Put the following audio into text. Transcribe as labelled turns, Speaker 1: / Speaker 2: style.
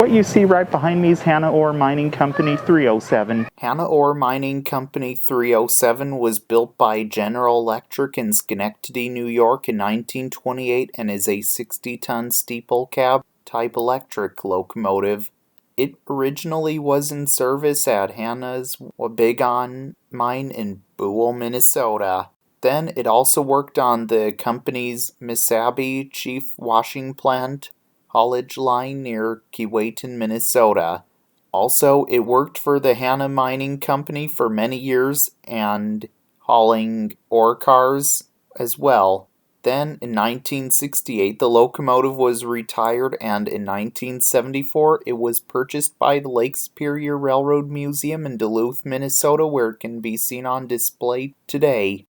Speaker 1: what you see right behind me is Hannah Ore Mining Company 307.
Speaker 2: Hannah Ore Mining Company 307 was built by General Electric in Schenectady, New York in 1928 and is a 60-ton steeple cab type electric locomotive. It originally was in service at Hannah's Wabigon mine in Buell, Minnesota. Then it also worked on the company's Mesabi Chief Washing Plant haulage line near Keewatin, Minnesota. Also, it worked for the Hannah Mining Company for many years and hauling ore cars as well. Then, in 1968, the locomotive was retired, and in 1974, it was purchased by the Lake Superior Railroad Museum in Duluth, Minnesota, where it can be seen on display today.